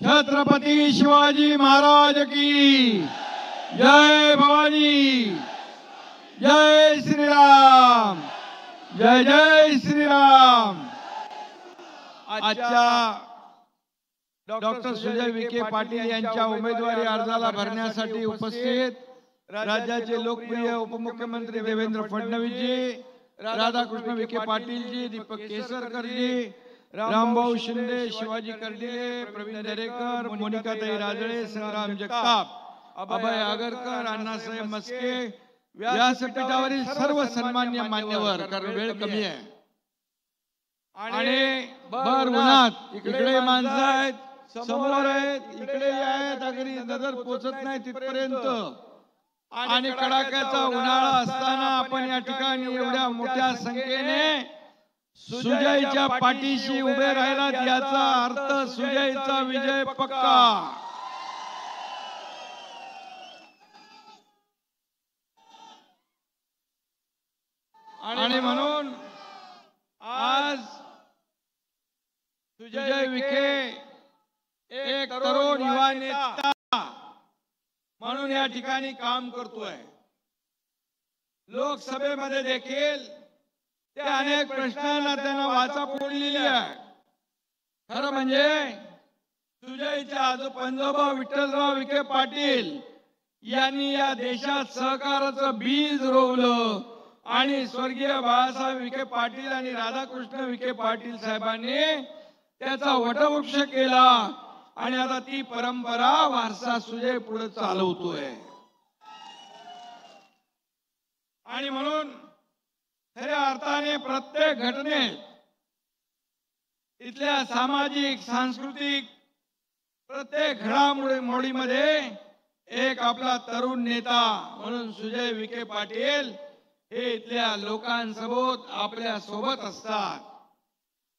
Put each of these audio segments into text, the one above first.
छत्रपती शिवाजी महाराज की जय भवानी, जय श्रीराम, जय जय श्रीराम। आजच्या डॉक्टर सुजय विखे पाटील यांच्या उमेदवारी अर्जाला भरण्यासाठी उपस्थित राज्याचे लोकप्रिय उपमुख्यमंत्री देवेंद्र फडणवीस जी, राधाकृष्ण विखे पाटील जी, दीपक केसरकर जी, रामभाऊ शिंदे, शिवाजी कर्डिले, प्रवीण दरेकर, मोनिकाताई राजळे, संग्राम जगताप, अभय आगरकर, अण्णासाहेब मस्के, व्यासपीठावरील सर्व सन्मान्य मान्यवर, कारण वेळ कमी आहे आणि भर उन्हात इकडे माणसं आहेत, समोर आहेत, इकडे आहेत, अगदी नजर पोचत नाही तिथपर्यंत आणि कडाक्याचा उन्हाळा असताना आपण या ठिकाणी एवढ्या मोठ्या संख्येने सुजयच्या पाठीशी उभे राहिलात, याचा अर्थ सुजयचा विजय पक्का। आणि म्हणून आज सुजय विखे एक तरुण युवा नेता म्हणून या ठिकाणी काम करतोय। लोकसभेमध्ये देखील ते अनेक प्रश्नांना त्यांना वाचा फोडलेली आहे। खरं म्हणजे सुजयचे पंजोबा विठ्ठलराव विखे पाटील यांनी या देशात सहकाराचं बीज रोवलं आणि स्वर्गीय बाळासाहेब विखे पाटील आणि राधाकृष्ण विखे पाटील साहेबांनी त्याचा वटवृक्ष केला आणि आता ती परंपरा वारसा सुजय पुढे चालवतोय। आणि म्हणून खऱ्या अर्थाने प्रत्येक घटनेत इथल्या सामाजिक सांस्कृतिक प्रत्येक घडामोडीमध्ये एक आपला तरुण नेता म्हणून सुजय विखे पाटील हे इथल्या लोकांसोबत आपल्या सोबत असतात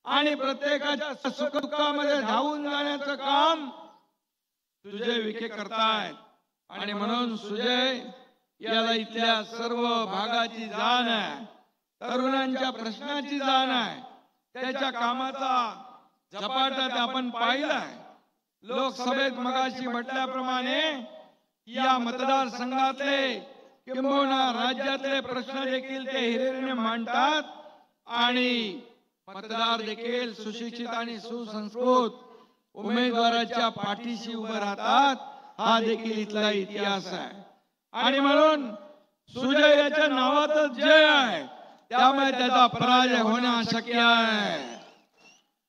आणि प्रत्येकाच्या सुखदुःखामध्ये धावून जाण्याचं काम सुजय विखे करतायत। आणि म्हणून सुजय याला इथल्या सर्व भागाची जाण आहे, तरुणांच्या प्रश्नाची जाण आहे, त्याच्या कामाचा झपाटा आपण पाहिलाय। लोकसभेत मगाशी म्हटल्याप्रमाणे या मतदारसंघातले किंबहुना राज्यातले प्रश्न देखील ते हिरिरीने मांडतात आणि मतदार देखील सुशिक्षित आणि सुसंस्कृत उमेदवाराच्या पाठीशी उभे राहतात, हा देखील इथला इतिहास आहे। आणि म्हणून सुजय याच्या नावातच जय आहे, त्यामुळे त्याचा पराजय होणं अशक्य आहे।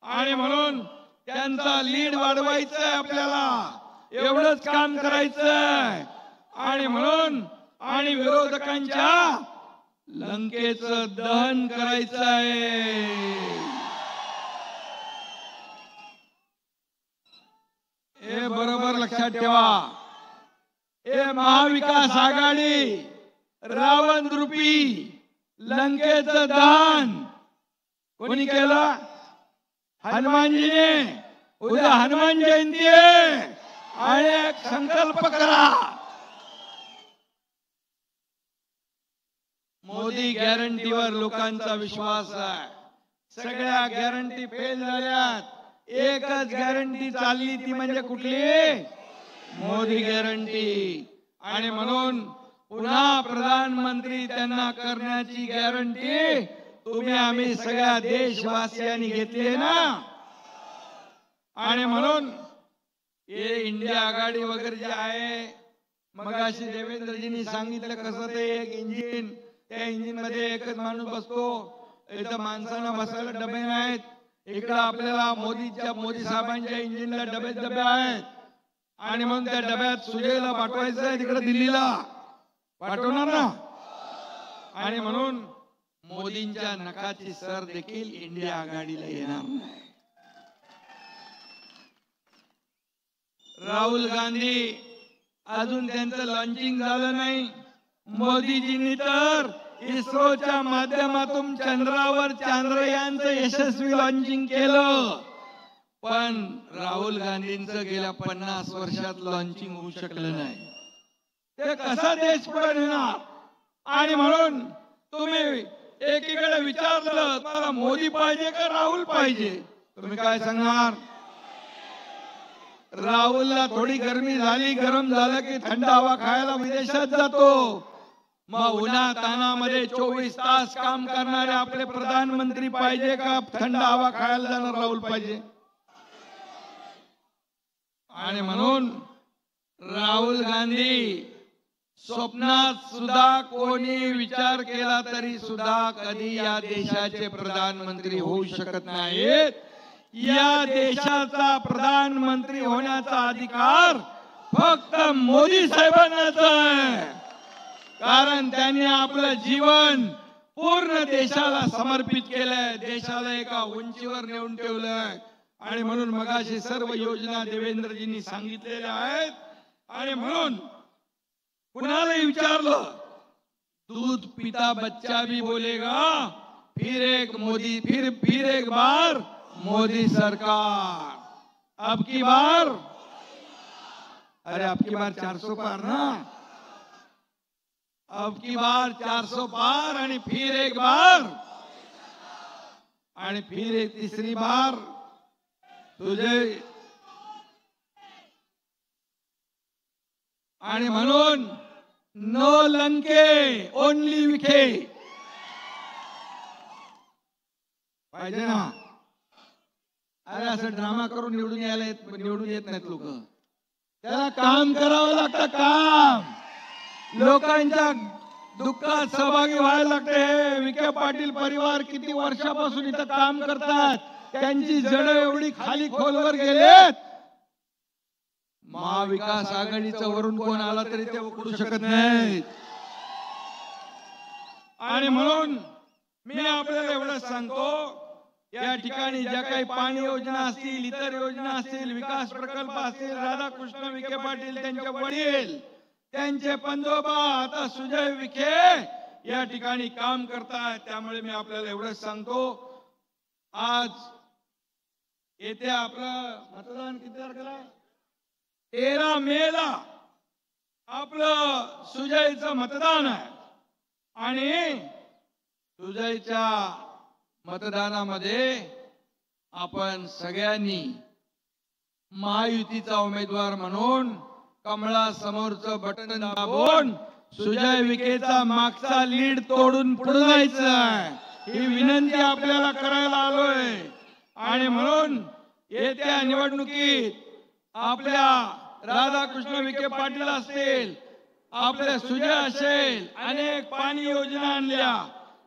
आणि म्हणून त्यांचा लीड वाढवायचा आहे, आपल्याला एवढंच काम करायचं आहे। आणि म्हणून आणि विरोधकांच्या लंकेचं दहन करायचं आहे। हे बरोबर लक्षात ठेवा, हे महाविकास आघाडी रावण रूपी लंकेचं दहन कोणी केलं? हनुमानजीने। उद्या हनुमान जयंती आहे आणि एक संकल्प करा, मोदी गॅरंटीवर लोकांचा विश्वास आहे। सगळ्या गॅरंटी फेल झाल्यात, एकच गॅरंटी चालली, ती म्हणजे कुठली? मोदी गॅरंटी। आणि म्हणून पुन्हा प्रधानमंत्री त्यांना करण्याची गॅरंटी तुम्ही आम्ही सगळ्या देशवासियांनी घेतली ना। आणि म्हणून हे इंडिया आघाडी वगैरे जे आहे, मगाशी देवेंद्रजींनी सांगितलं कसं ते एक इंजिन, त्या इंजिन मध्ये एकच माणूस बसतो, इथं माणसांना बसायला डबे नाहीत। इकडं आपल्याला मोदी साहेबांच्या इंजिनला डबे आहेत आणि म्हणून त्या डब्यात सुजयला पाठवायचं आहे, तिकडे दिल्लीला पाठवणार ना। आणि म्हणून मोदींच्या नखाची सर देखील इंडिया आघाडीला येणार नाही। राहुल गांधी अजून त्यांचं लॉन्चिंग झालं नाही, मोदीजींनी तर इस्रोच्या माध्यमातून चंद्रावर चांद्रयानचं यशस्वी लॉन्चिंग केलं, पण राहुल गांधींचं गेल्या 50 वर्षात लॉन्चिंग होऊ शकलं नाही। ते कसा देश पुढे नेणार? आणि म्हणून तुम्ही एकीकडे विचारलं तुम्हाला मोदी पाहिजे का राहुल पाहिजे, तुम्ही काय सांगणार? राहुलला थोडी गरमी झाली, गरम झालं की थंड हवा खायला विदेशात जातो. मग उन्हा तानामध्ये 24 तास काम करणारे आपले प्रधानमंत्री पाहिजे का थंड हवा खायला जाणार राहुल पाहिजे? आणि म्हणून राहुल गांधी स्वप्नात सुद्धा कोणी विचार केला तरी सुद्धा कधी या देशाचे प्रधानमंत्री होऊ शकत नाहीत. या देशाचा प्रधानमंत्री होण्याचा अधिकार फक्त मोदी साहेबांनाच आहे. कारण त्यांनी आपलं जीवन पूर्ण देशाला समर्पित केलंय, देशाला एका उंचीवर नेऊन ठेवलंय. आणि म्हणून मगाशी सर्व योजना देवेंद्रजींनी सांगितलेल्या आहेत. आणि म्हणून कुणालाही विचारलं, दूध पिता बच्चा भी बोलेगा फिर एक मोदी, फिर एक बार मोदी सरकार. अब की बार, अरे अब की बार 400 पार ना, अब की बार 400 पार आणि फिर एक बार आणि फिर एक तीसरी बार तुझे. आणि म्हणून नो लंके ओनली विखे पाहिजे ना. अरे असं ड्रामा करून निवडून येत नाहीत लोक. त्याला काम करावं लागतं, काम. लोकांच्या दुःखात सहभागी व्हायला लागते. विखे पाटील परिवार किती वर्षापासून इथं काम करतात. त्यांची जड एवढी खाली खोलवर गेलेत. महाविकास आघाडीचं वरून कोण आला तरी ते उकडू शकत नाही. आणि म्हणून मी आपल्याला एवढं सांगतो, या ठिकाणी ज्या काही पाणी योजना असतील, इतर योजना असतील, विकास प्रकल्प असतील, राधाकृष्ण विखे पाटील त्यांचे वडील, त्यांचे पंजोबा, आता सुजय विखे या ठिकाणी काम करतात. त्यामुळे मी आपल्याला एवढंच सांगतो, आज येथे आपलं मतदान किती तारखेला आहे? 13 मेला आपलं सुजयचं मतदान आहे. आणि सुजयच्या मतदानामध्ये आपण सगळ्यांनी महायुतीचा उमेदवार म्हणून कमळा समोरचं बटन दाबून सुजय विखेचा मागचा लीड तोडून पुढे जायचं आहे, ही विनंती आपल्याला करायला आलोय. आणि म्हणून येत्या निवडणुकीत आपल्या राधाकृष्ण विखे पाटील असतील, आपले सुजय असेल, अनेक पाणी योजना आणल्या.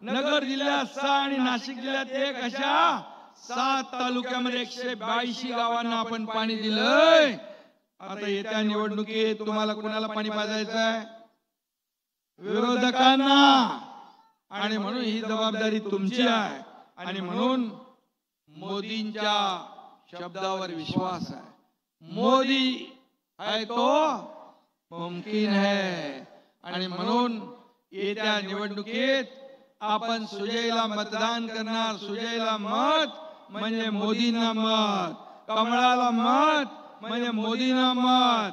नगर जिल्ह्यात 6 आणि नाशिक जिल्ह्यात 1 अशा 7 तालुक्यामध्ये 182 गावांना आपण पाणी दिलंय. आता येत्या निवडणुकीत तुम्हाला कोणाला पाणी पाजायचं आहे? विरोधकांना. आणि म्हणून ही जबाबदारी तुमची आहे. आणि म्हणून मोदींच्या शब्दावर विश्वास आहे. मोदी है तो मुमकिन है. आणि म्हणून येत्या निवडणुकीत आपण सुजयला मतदान करणार. सुजयला मत म्हणजे मोदींना मत, कमळाला मत म्हणजे मोदींना मत,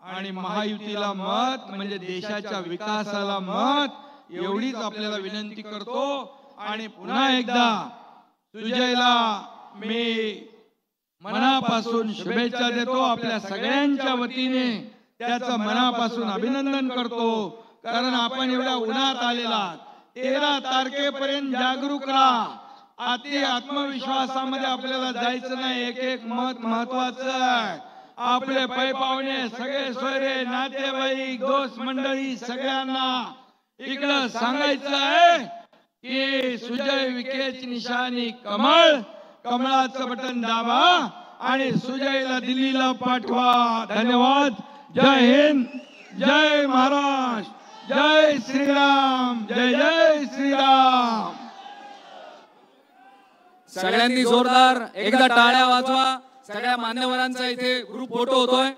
आणि महायुतीला मत म्हणजे देशाच्या विकासाला मत. एवढीच आपल्याला विनंती करतो. आणि पुन्हा एकदा सुजयला मी मनापासून शुभेच्छा देतो. आपल्या सगळ्यांच्या वतीने त्याचं मनापासून अभिनंदन करतो. कारण आपण एवढ्या उन्हात आलेला 13 तारखेपर्यंत जागरूक राहा. अति आत्मविश्वासामध्ये आपल्याला जायचं नाही. एक एक मत महत्वाचं आहे. आपले पै पाहुणे, सगळे सोयरे, नातेवाईक, दोस्त मंडळी सगळ्यांना इकडं सांगायचं आहे की सुजय विखेची निशाणी कमळ, कमळाचं बटन दाबा आणि सुजयला दिल्लीला पाठवा. धन्यवाद. जय हिंद, जय महाराष्ट्र, जय श्रीराम, जय जय श्रीराम. सगळ्यांनी जोरदार एकदा टाळ्या वाजवा. सगळ्या मान्यवरांचा इथे ग्रुप फोटो होतोय.